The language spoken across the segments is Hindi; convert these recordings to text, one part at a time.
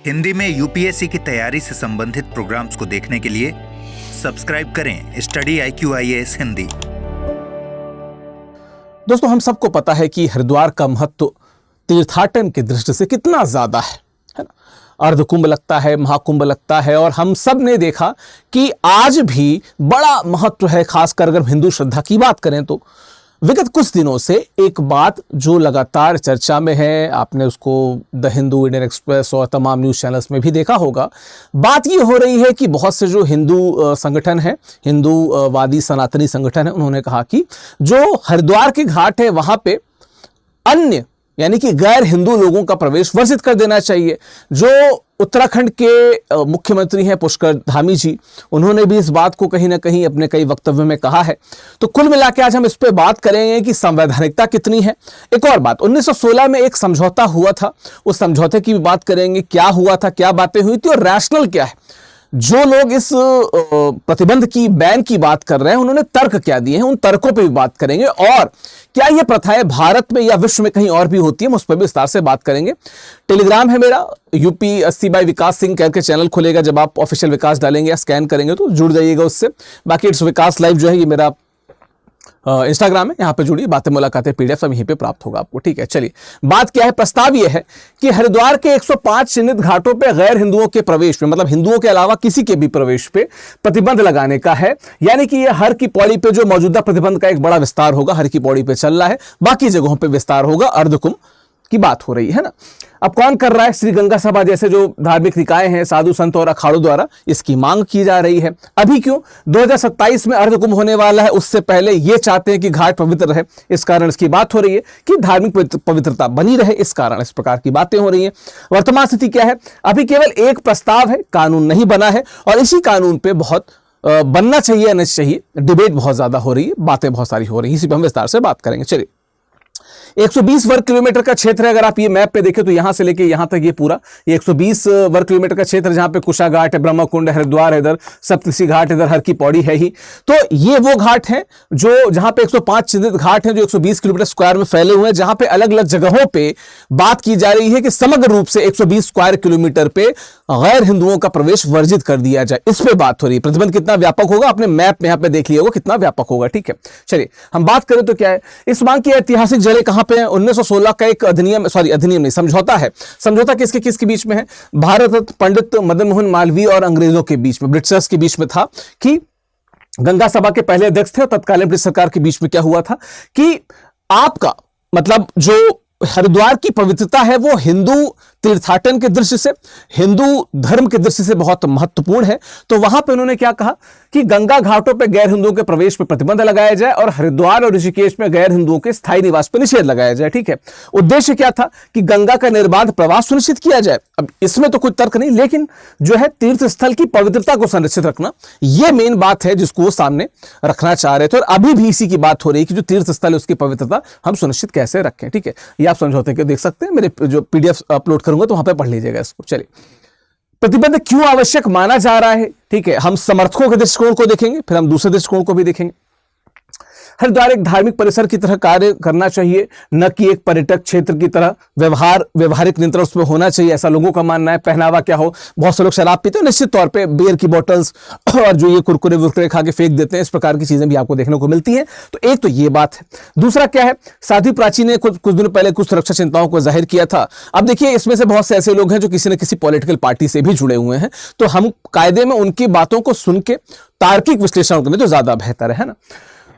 हिंदी में यूपीएससी की तैयारी से संबंधित प्रोग्राम्स को देखने के लिए सब्सक्राइब करें स्टडी IQIAS हिंदी। दोस्तों, हम सबको पता है कि हरिद्वार का महत्व तीर्थाटन की दृष्टि से कितना ज्यादा है ना। अर्धकुंभ लगता है, महाकुंभ लगता है, और हम सब ने देखा कि आज भी बड़ा महत्व है। खासकर अगर हिंदू श्रद्धा की बात करें तो विगत कुछ दिनों से एक बात जो लगातार चर्चा में है, आपने उसको द हिंदू, इंडियन एक्सप्रेस और तमाम न्यूज़ चैनल्स में भी देखा होगा। बात ये हो रही है कि बहुत से जो हिंदू संगठन है, हिंदूवादी सनातनी संगठन है, उन्होंने कहा कि जो हरिद्वार के घाट है वहाँ पे अन्य यानी कि गैर हिंदू लोगों का प्रवेश वर्जित कर देना चाहिए। जो उत्तराखंड के मुख्यमंत्री हैं पुष्कर धामी जी, उन्होंने भी इस बात को कहीं ना कहीं अपने कई वक्तव्यों में कहा है। तो कुल मिला के आज हम इस पे बात करेंगे कि संवैधानिकता कितनी है। एक और बात, 1916 में एक समझौता हुआ था, उस समझौते की भी बात करेंगे, क्या हुआ था, क्या बातें हुई थी और रैशनल क्या है। जो लोग इस प्रतिबंध की, बैन की बात कर रहे हैं, उन्होंने तर्क क्या दिए हैं, उन तर्कों पे भी बात करेंगे। और क्या ये प्रथाएं भारत में या विश्व में कहीं और भी होती है, उस पर भी विस्तार से बात करेंगे। टेलीग्राम है मेरा, UP80 बाय विकास सिंह करके चैनल खुलेगा। जब आप ऑफिशियल विकास डालेंगे या स्कैन करेंगे तो जुड़ जाइएगा उससे। बाकी इट्स विकास लाइव जो है ये मेरा इंस्टाग्राम है, यहाँ पे जुड़िए, बातें मुलाकातें PDF सब यहीं पे प्राप्त होगा आपको। ठीक है, चलिए बात क्या है। प्रस्ताव यह है कि हरिद्वार के 105 चिन्हित घाटों पे गैर हिंदुओं के प्रवेश पे, मतलब हिंदुओं के अलावा किसी के भी प्रवेश पे प्रतिबंध लगाने का है। यानी कि यह हर की पौड़ी पे जो मौजूदा प्रतिबंध का एक बड़ा विस्तार होगा, हर की पौड़ी पे चल रहा है, बाकी जगहों पे विस्तार होगा। अर्धकुंभ की बात हो रही है ना। अब कौन कर रहा है? श्री गंगा सभा जैसे जो धार्मिक निकाय हैं, साधु संत और अखाड़ों द्वारा इसकी मांग की जा रही है। अभी क्यों? 2027 में अर्धकुंभ होने वाला है, उससे पहले ये चाहते हैं कि घाट पवित्र रहे, इस कारण इसकी बात हो रही है कि धार्मिक पवित्रता बनी रहे, इस कारण इस प्रकार की बातें हो रही है। वर्तमान स्थिति क्या है? अभी केवल एक प्रस्ताव है, कानून नहीं बना है, और इसी कानून पे बहुत बनना चाहिए या नहीं चाहिए, डिबेट बहुत ज्यादा हो रही है, बातें बहुत सारी हो रही है, इसी पर हम विस्तार से बात करेंगे। चलिए, 120 वर्ग किलोमीटर का क्षेत्र है। अगर आप ये मैप पे देखें तो यहां से लेके यहां तक ये पूरा 120 वर्ग किलोमीटर का क्षेत्र, जहां पे कुशा घाट है, ब्रह्मकुंड है, हरिद्वार है, इधर सप्तऋषि घाट, इधर हर की पौड़ी है ही। तो ये वो घाट हैं जो जहां पे 105 चिन्हित घाट हैं जो 120 किलोमीटर स्क्वायर में फैले हुए हैं, जहां पे अलग अलग जगहों पे बात की जा रही है कि समग्र रूप से 120 स्क्वायर किलोमीटर पे गैर हिंदुओं का प्रवेश वर्जित कर दिया जाए। इस पे बात हो रही है। प्रतिबंध कितना व्यापक होगा, आपने मैप में यहां पे देख लिया होगा कितना व्यापक होगा। ठीक है, चलिए हम बात करें तो क्या है इस मांग की ऐतिहासिक जड़ें कहां पे है। 1916 का एक अधिनियम नहीं, समझौता है। समझौता किसके किसके बीच में है? भारत रत्न पंडित मदन मोहन मालवीय और अंग्रेजों के बीच में, ब्रिटिशर्स के बीच में था। कि गंगा सभा के पहले अध्यक्ष थे और तत्कालीन ब्रिटिश सरकार के बीच में क्या हुआ था कि आपका मतलब जो हरिद्वार की पवित्रता है वो हिंदू तीर्थाटन के दृष्टि से, हिंदू धर्म के दृष्टि से बहुत महत्वपूर्ण है। तो वहां पे उन्होंने क्या कहा कि गंगा घाटों पे गैर हिंदुओं के प्रवेश पे प्रतिबंध लगाया जाए और हरिद्वार और ऋषिकेश में गैर हिंदुओं के स्थायी निवास पर निषेध लगाया जाए। ठीक है, उद्देश्य क्या था कि गंगा का निर्बाध प्रवास सुनिश्चित किया जाए। अब इसमें तो कोई तर्क नहीं, लेकिन जो है तीर्थ स्थल की पवित्रता को संरक्षित रखना, यह मेन बात है जिसको वो सामने रखना चाह रहे थे। और अभी भी इसी की बात हो रही है कि जो तीर्थ स्थल है उसकी पवित्रता हम सुनिश्चित कैसे रखें। ठीक है, ये आप समझौते के देख सकते हैं, मेरे जो PDF अपलोड करूंगा तो वहां पे पढ़ लीजिएगा इसको। चलिए, प्रतिबंध क्यों आवश्यक माना जा रहा है? ठीक है, हम समर्थकों के दृष्टिकोण को देखेंगे, फिर हम दूसरे दृष्टिकोण को भी देखेंगे। हरिद्वार एक धार्मिक परिसर की तरह कार्य करना चाहिए, न कि एक पर्यटक क्षेत्र की तरह। व्यवहारिक नियंत्रण उसमें होना चाहिए, ऐसा लोगों का मानना है। पहनावा क्या हो? बहुत से लोग शराब पीते हैं, निश्चित तौर पे बियर की बोतल्स और जो ये कुरकुरे वुरकुरे खा के फेंक देते हैं, इस प्रकार की चीजें भी आपको देखने को मिलती हैं। तो एक तो ये बात है। दूसरा क्या है, साध्वी प्राची ने कुछ दिनों पहले कुछ सुरक्षा चिंताओं को जाहिर किया था। अब देखिए, इसमें से बहुत से ऐसे लोग हैं जो किसी न किसी पॉलिटिकल पार्टी से भी जुड़े हुए हैं, तो हम कायदे में उनकी बातों को सुन के तार्किक विश्लेषण करें तो ज्यादा बेहतर है ना।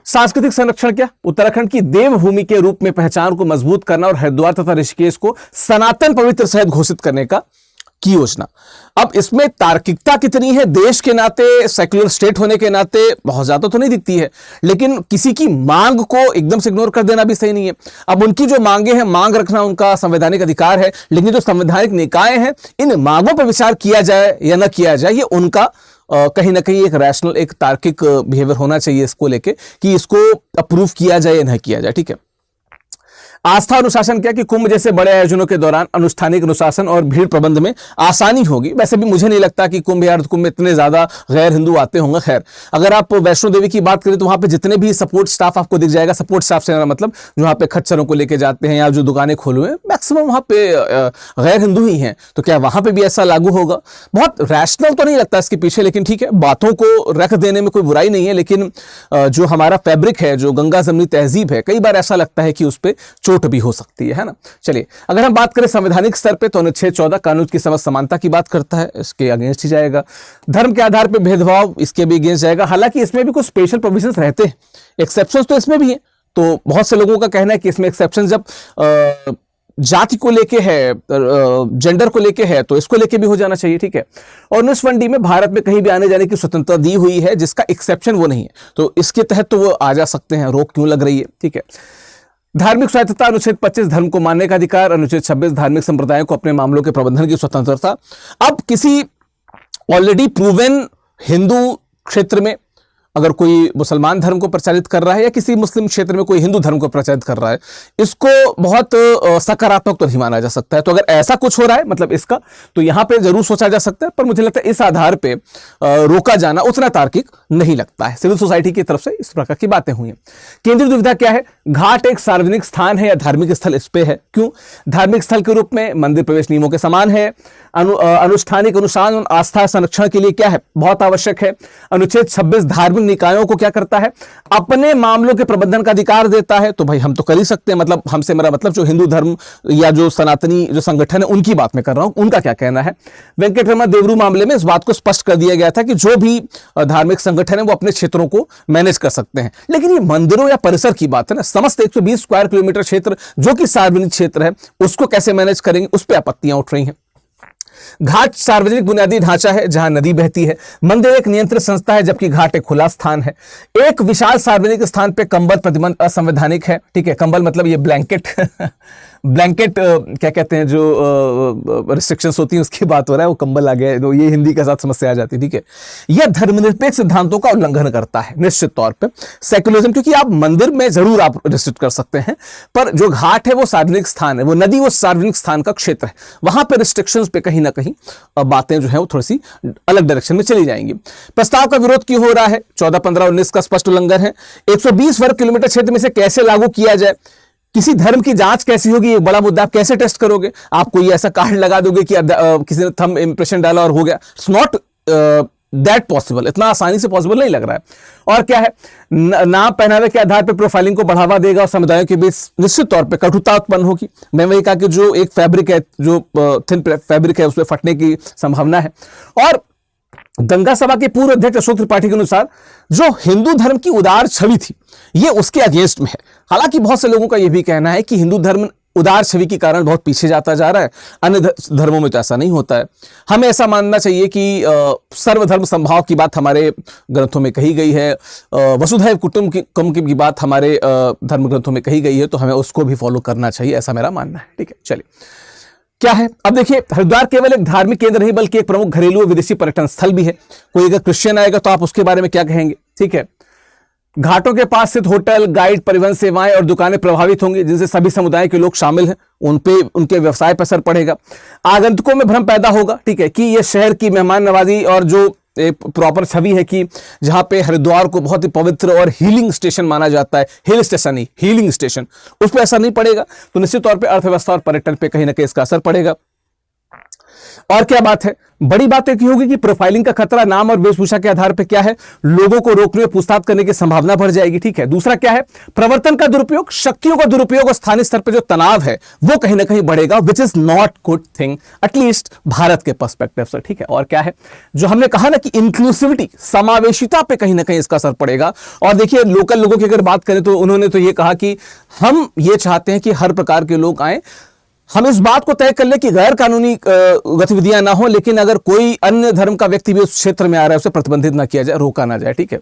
सांस्कृतिक संरक्षण क्या? उत्तराखंड की देवभूमि के रूप में पहचान को मजबूत करना और हरिद्वार तथा ऋषिकेश को सनातन पवित्र शहर घोषित करने की योजना। अब इसमें तार्किकता कितनी है? देश के नाते, सेक्युलर स्टेट होने के नाते बहुत ज्यादा तो नहीं दिखती है, लेकिन किसी की मांग को एकदम से इग्नोर कर देना भी सही नहीं है। अब उनकी जो मांगे हैं, मांग रखना उनका संवैधानिक अधिकार है, लेकिन जो संवैधानिक निकाय हैं, इन मांगों पर विचार किया जाए या न किया जाए, ये उनका कहीं ना कहीं एक रैशनल, एक तार्किक बिहेवियर होना चाहिए इसको लेके कि इसको अप्रूव किया जाए या नहीं किया जाए। ठीक है, आस्था अनुशासन क्या कि कुंभ जैसे बड़े आयोजनों के दौरान अनुष्ठानिक अनुशासन और भीड़ प्रबंध में आसानी होगी। वैसे भी मुझे नहीं लगता कि कुंभ या कुंभ में इतने ज्यादा गैर हिंदू आते होंगे। खैर, अगर आप वैष्णो देवी की बात करें तो वहां पे जितने भी सपोर्ट स्टाफ आपको दिख जाएगा, सपोर्ट स्टाफ से मतलब जो वहां पे खच्चरों को लेके जाते हैं या जो दुकानें खोले हुए हैं, मैक्सिमम वहां पे गैर हिंदू ही हैं। तो क्या वहां पे भी ऐसा लागू होगा? बहुत रैशनल तो नहीं लगता इसके पीछे, लेकिन ठीक है, बातों को रख देने में कोई बुराई नहीं है। लेकिन जो हमारा फैब्रिक है, जो गंगा जमनी तहजीब है, कई बार ऐसा लगता है कि उस पर चोट भी हो सकती है ना। चलिए, अगर हम बात करें संवैधानिक स्तर पे तो अनुच्छेद 14 कानून की समझ समानता की बात करता है, इसके अगेंस्ट ही जाएगा। धर्म के आधार पर भेदभाव, इसके भी अगेंस्ट जाएगा। हालांकि इसमें भी कुछ स्पेशल प्रोविजंस रहते हैं, एक्सेप्शंस तो इसमें भी है। तो बहुत से लोगों का कहना है कि इसमें एक्सेप्शन जब जाति को लेके है, जेंडर को लेके है, तो इसको लेके भी हो जाना चाहिए, ठीक है। और 19 में भारत में कहीं भी आने जाने की स्वतंत्रता दी हुई है, जिसका एक्सेप्शन वो नहीं है, तो इसके तहत तो वो आ जा सकते हैं। रोक क्यों लग रही है, ठीक है। धार्मिक स्वायत्तता, अनुच्छेद 25 धर्म को मानने का अधिकार, अनुच्छेद 26 धार्मिक संप्रदायों को अपने मामलों के प्रबंधन की स्वतंत्रता। अब किसी ऑलरेडी प्रूवन हिंदू क्षेत्र में अगर कोई मुसलमान धर्म को प्रचारित कर रहा है या किसी मुस्लिम क्षेत्र में कोई हिंदू धर्म को प्रचारित कर रहा है, इसको बहुत सकारात्मक तो नहीं माना जा सकता है। तो अगर ऐसा कुछ हो रहा है मतलब इसका, तो यहां पे जरूर सोचा जा सकता है, पर मुझे लगता है इस आधार पे रोका जाना उतना तार्किक नहीं लगता है। सिविल सोसाइटी की तरफ से इस प्रकार की बातें हुई हैं। केंद्रीय दुविधा क्या है? घाट एक सार्वजनिक स्थान है या धार्मिक स्थल? इस पे है। क्यों? धार्मिक स्थल के रूप में मंदिर प्रवेश नियमों के समान है। अनुष्ठानिक अनुशासन और आस्था संरक्षण के लिए क्या है? बहुत आवश्यक है। अनुच्छेद 26 धार्मिक निकायों को क्या करता है? अपने मामलों के प्रबंधन का अधिकार देता है। तो भाई हम तो कर ही सकते हैं, मतलब हमसे मेरा मतलब जो हिंदू धर्म या जो सनातनी जो संगठन है उनकी बात मैं कर रहा हूं, उनका क्या कहना है। वेंकटरमण देवरू मामले में इस बात को स्पष्ट कर दिया गया था कि जो भी धार्मिक संगठन है वो अपने क्षेत्रों को मैनेज कर सकते हैं। लेकिन ये मंदिरों या परिसर की बात है ना, समस्त 120 स्क्वायर किलोमीटर क्षेत्र जो कि सार्वजनिक क्षेत्र है, उसको कैसे मैनेज करेंगे, उस पर आपत्तियां उठ रही हैं। घाट सार्वजनिक बुनियादी ढांचा है जहां नदी बहती है। मंदिर एक नियंत्रित संस्था है जबकि घाट एक खुला स्थान है। एक विशाल सार्वजनिक स्थान पे कंबल प्रतिबंध असंवैधानिक है, ठीक है। कंबल मतलब ये ब्लैंकेट ब्लैंकेट क्या कहते हैं, जो रिस्ट्रिक्शंस होती हैं उसकी बात हो रहा है, वो कंबल आ गया है, तो ये हिंदी के साथ समस्या आ जाती है, ठीक है। यह धर्मनिरपेक्ष सिद्धांतों का उल्लंघन करता है निश्चित तौर पे, सेक्युलरिज्म, क्योंकि आप मंदिर में जरूर आप रिस्ट्रिक्ट कर सकते हैं, पर जो घाट है वो सार्वजनिक स्थान है, वो नदी वो सार्वजनिक स्थान का क्षेत्र है, वहां पे रिस्ट्रिक्शंस पे कहीं ना कहीं बातें जो है वो थोड़ी सी अलग डायरेक्शन में चली जाएंगी। प्रस्ताव का विरोध क्यों हो रहा है? 14, 15, 19 का स्पष्ट उल्लंघन है। 120 वर्ग किलोमीटर क्षेत्र में से कैसे लागू किया जाए? किसी धर्म की जांच कैसी होगी, एक बड़ा मुद्दा। आप कैसे टेस्ट करोगे? आप कोई ऐसा कार्ड लगा दोगे कि किसी ने थंब इंप्रेशन डाला और हो गया? इट्स नॉट दैट पॉसिबल, इतना आसानी से पॉसिबल नहीं लग रहा है। और क्या है? नाम पहनावे के आधार पर प्रोफाइलिंग को बढ़ावा देगा और समुदायों के बीच निश्चित तौर पे कटुता उत्पन्न होगी। मैं वही कहा कि जो एक फैब्रिक है, जो थिन फैब्रिक है, उसमें फटने की संभावना है। और गंगा सभा के पूर्व अध्यक्ष अशोक त्रिपाठी के अनुसार जो हिंदू धर्म की उदार छवि थी, ये उसके अगेंस्ट में है। हालांकि बहुत से लोगों का यह भी कहना है कि हिंदू धर्म उदार छवि के कारण बहुत पीछे जाता जा रहा है, अन्य धर्मों में तो ऐसा नहीं होता है। हमें ऐसा मानना चाहिए कि सर्वधर्म समभाव की बात हमारे ग्रंथों में कही गई है, वसुधैव कुटुंबकम की बात हमारे धर्म ग्रंथों में कही गई है, तो हमें उसको भी फॉलो करना चाहिए, ऐसा मेरा मानना है, ठीक है। चलिए, क्या है अब देखिए, हरिद्वार केवल एक धार्मिक केंद्र नहीं बल्कि एक प्रमुख घरेलू और विदेशी पर्यटन स्थल भी है। कोई अगर क्रिश्चियन आएगा तो आप उसके बारे में क्या कहेंगे, ठीक है। घाटों के पास स्थित होटल, गाइड, परिवहन सेवाएं और दुकानें प्रभावित होंगी, जिनसे सभी समुदाय के लोग शामिल हैं, उन पे उनके व्यवसाय पर असर पड़ेगा। आगंतुकों में भ्रम पैदा होगा, ठीक है, कि ये शहर की मेहमान नवाजी और जो एक प्रॉपर छवि है कि जहां पे हरिद्वार को बहुत ही पवित्र और हीलिंग स्टेशन माना जाता है, हिल स्टेशन नहीं हीलिंग स्टेशन, उस पर असर नहीं पड़ेगा। तो निश्चित तौर पे अर्थव्यवस्था और पर्यटन पे कहीं ना कहीं इसका असर पड़ेगा। और क्या बात है, बड़ी बात एक होगी कि प्रोफाइलिंग का खतरा नाम और वेशभूषा के आधार पर क्या है, लोगों को रोकने और पूछताछ करने की संभावना बढ़ जाएगी, ठीक है। दूसरा क्या है, प्रवर्तन का दुरुपयोग, शक्तियों का दुरुपयोग और स्थानीय स्तर पर जो तनाव है वो कहीं ना कहीं बढ़ेगा, which is not good thing, at least Bharat के पर्सपेक्टिव से, ठीक है। और क्या है, जो हमने कहा ना कि इंक्लूसिविटी, समावेशिता पे कहीं ना कहीं इसका असर पड़ेगा। और देखिए, लोकल लोगों की अगर बात करें तो उन्होंने तो ये कहा कि हम ये चाहते हैं कि हर प्रकार के लोग आए, हम इस बात को तय कर ले कि गैर कानूनी गतिविधियां ना हो, लेकिन अगर कोई अन्य धर्म का व्यक्ति भी उस क्षेत्र में आ रहा है उसे प्रतिबंधित ना किया जाए, रोका ना जाए, ठीक है।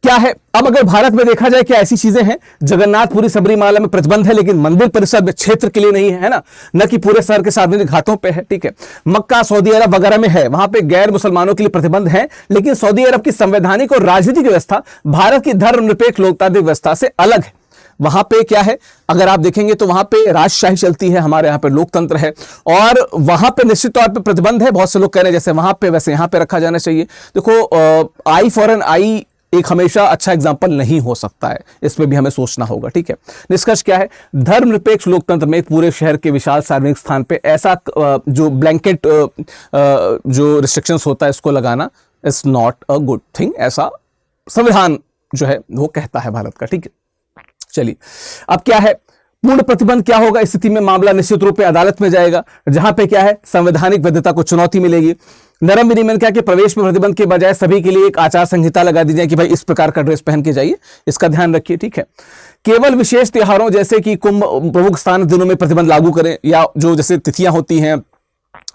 क्या है, अब अगर भारत में देखा जाए क्या ऐसी चीजें हैं, जगन्नाथपुरी सबरीमाला में प्रतिबंध है लेकिन मंदिर परिसर में क्षेत्र के लिए नहीं है ना, न कि पूरे शहर के सार्वजनिक घाटों पे है, ठीक है। मक्का, सऊदी अरब वगैरह में है, वहां पे गैर मुसलमानों के लिए प्रतिबंध है, लेकिन सऊदी अरब की संवैधानिक और राजनीतिक व्यवस्था भारत की धर्मनिरपेक्ष लोकतांत्रिक व्यवस्था से अलग है। वहां पे क्या है, अगर आप देखेंगे तो वहां पे राजशाही चलती है, हमारे यहाँ पे लोकतंत्र है, और वहां पे निश्चित तौर पे प्रतिबंध है। बहुत से लोग कह रहे हैं जैसे वहां पे वैसे यहां पे रखा जाना चाहिए। देखो, आई फॉर एन आई एक हमेशा अच्छा एग्जाम्पल नहीं हो सकता है, इसमें भी हमें सोचना होगा। ठीक है, निष्कर्ष क्या है, धर्मनिरपेक्ष लोकतंत्र में पूरे शहर के विशाल सार्वजनिक स्थान पे ऐसा जो ब्लैंकेट जो रिस्ट्रिक्शंस होता है इसको लगाना is not a good thing, ऐसा संविधान जो है वो कहता है भारत का। ठीक है, चलिए अब क्या है, पूर्ण प्रतिबंध क्या होगा। इस स्थिति में मामला निश्चित रूप से अदालत में जाएगा, जहां पे क्या है, संवैधानिक वैधता को चुनौती मिलेगी। नरम विनिमय क्या कि प्रवेश में प्रतिबंध के बजाय सभी के लिए एक आचार संहिता लगा दी जाए कि भाई इस प्रकार का ड्रेस पहन के जाइए, इसका ध्यान रखिए। ठीक है, केवल विशेष त्योहारों जैसे कि कुंभ प्रमुख स्थान दिनों में प्रतिबंध लागू करें, या जो जैसे तिथियां होती हैं,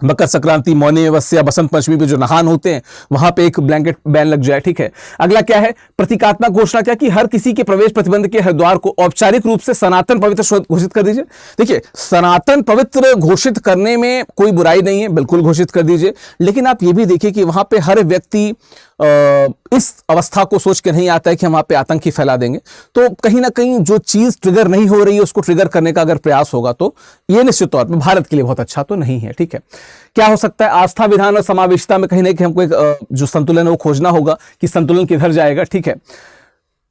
मकर संक्रांति, मौनी अमावस्या, बसंत पंचमी पे जो नहान होते हैं वहां पे एक ब्लैंकेट बैन लग जाए। ठीक है, अगला क्या है, प्रतीकात्मक घोषणा क्या कि हर किसी के प्रवेश प्रतिबंध के हरिद्वार को औपचारिक रूप से सनातन पवित्र घोषित कर दीजिए। देखिए, सनातन पवित्र घोषित करने में कोई बुराई नहीं है, बिल्कुल घोषित कर दीजिए, लेकिन आप ये भी देखिए कि वहां पे हर व्यक्ति इस अवस्था को सोच के नहीं आता है कि हम वहां पे आतंक ही फैला देंगे। तो कहीं ना कहीं जो चीज ट्रिगर नहीं हो रही है उसको ट्रिगर करने का अगर प्रयास होगा तो ये निश्चित तौर पर भारत के लिए बहुत अच्छा तो नहीं है। ठीक है, क्या हो सकता है, आस्था, विधान और समावेशिता में कहीं ना कहीं हमको एक जो संतुलन है वो खोजना होगा कि संतुलन किधर जाएगा। ठीक है,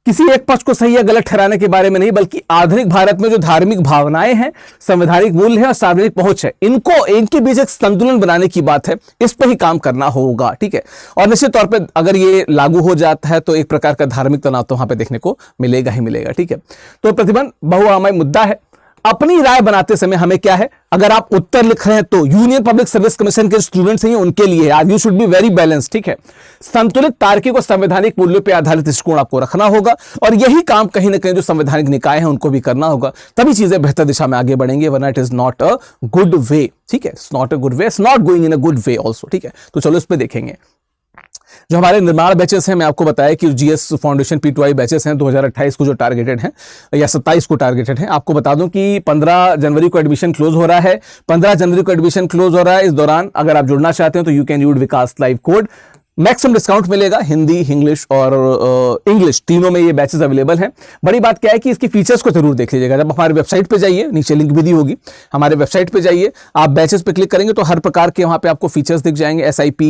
किसी एक पक्ष को सही या गलत ठहराने के बारे में नहीं, बल्कि आधुनिक भारत में जो धार्मिक भावनाएं हैं, संवैधानिक मूल्य है और सार्वजनिक पहुंच है, इनके बीच एक संतुलन बनाने की बात है, इस पर ही काम करना होगा। ठीक है, और निश्चित तौर पे अगर ये लागू हो जाता है तो एक प्रकार का धार्मिक तनाव तो वहां पे देखने को मिलेगा ही मिलेगा। ठीक है, तो प्रतिबंध बहुआयामी मुद्दा है। अपनी राय बनाते समय हमें क्या है, अगर आप उत्तर लिख रहे हैं तो यूनियन पब्लिक सर्विस कमीशन के स्टूडेंट्स हैं उनके लिए आज you should be very balance. ठीक है, संतुलित, तार्किक और संवैधानिक मूल्यों पर आधारित दृष्टिकोण आपको रखना होगा, और यही काम कहीं ना कहीं जो संवैधानिक निकाय हैं उनको भी करना होगा, तभी चीजें बेहतर दिशा में आगे बढ़ेंगे, वरना it is not a good way. ठीक है, it's not a good way, it's not going in a good way also. ठीक है, तो चलो इस पर देखेंगे। जो हमारे निर्माण बैचेस हैं, मैं आपको बताया कि जीएस फाउंडेशन P2I बैचेस हैं 2028 को जो टारगेटेड हैं या 27 को टारगेटेड हैं। आपको बता दूं कि 15 जनवरी को एडमिशन क्लोज हो रहा है, 15 जनवरी को एडमिशन क्लोज हो रहा है। इस दौरान अगर आप जुड़ना चाहते हैं तो you can use Vikas live code, maximum discount मिलेगा। हिंदी, इंग्लिश और इंग्लिश तीनों में ये बैचेस अवेलेबल हैं। बड़ी बात क्या है कि इसकी फीचर्स को जरूर देख लीजिएगा। जब हमारे वेबसाइट पे जाइए, नीचे लिंक भी दी होगी, हमारे वेबसाइट पे जाइए, आप बैचेस पे क्लिक करेंगे तो हर प्रकार के वहां पे आपको फीचर्स दिख जाएंगे। SIP,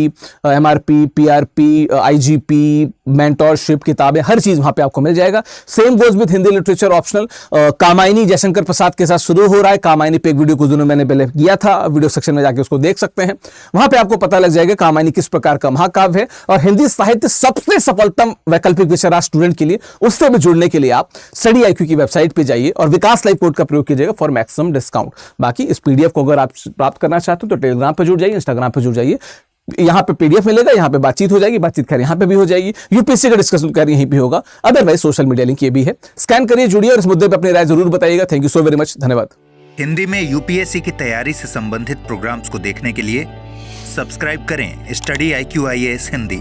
MRP, PRP, IGP, mentorship, किताबें, हर चीज वहां पे आपको मिल जाएगा। Same goes with Hindi literature optional. Kamayani Jaishankar Prasad के साथ शुरू हो रहा है। कामायनी पे एक वीडियो कुछ दिनों मैंने पहले किया था, वीडियो सेक्शन में जाके उसको देख सकते हैं। वहां पे आपको पता लग जाएगा कामायनी किस प्रकार का महाकाव्य है, और हिंदी साहित्य सबसे सफलतम वैकल्पिक विषय रहा स्टूडेंट के लिए। उससे भी जुड़ने के लिए आप स्टडी IQ की वेबसाइट पे जाइए और विकास लाइव कोड का प्रयोग कीजिएगा फॉर मैक्सिमम डिस्काउंट। बाकी इस PDF को अगर आप प्राप्त करना चाहते हो तो टेलीग्राम पे जुड़ जाइए, इंस्टाग्राम पे जुड़ जाइए। यहां पे PDF मिलेगा, यहां पे बातचीत हो जाएगी, बातचीत खैर यहां पे भी हो जाएगी, UPSC का डिस्कशन खैर यहीं पे होगा। अदरवाइज सोशल मीडिया लिंक ये भी है, स्कैन करिए, जुड़िए और इस मुद्दे पे अपनी राय जरूर बताइएगा। Thank you so very much, धन्यवाद। हिंदी में UPSC की तैयारी से संबंधित प्रोग्राम्स को देखने के लिए सब्सक्राइब करें स्टडी IQ IAS हिंदी।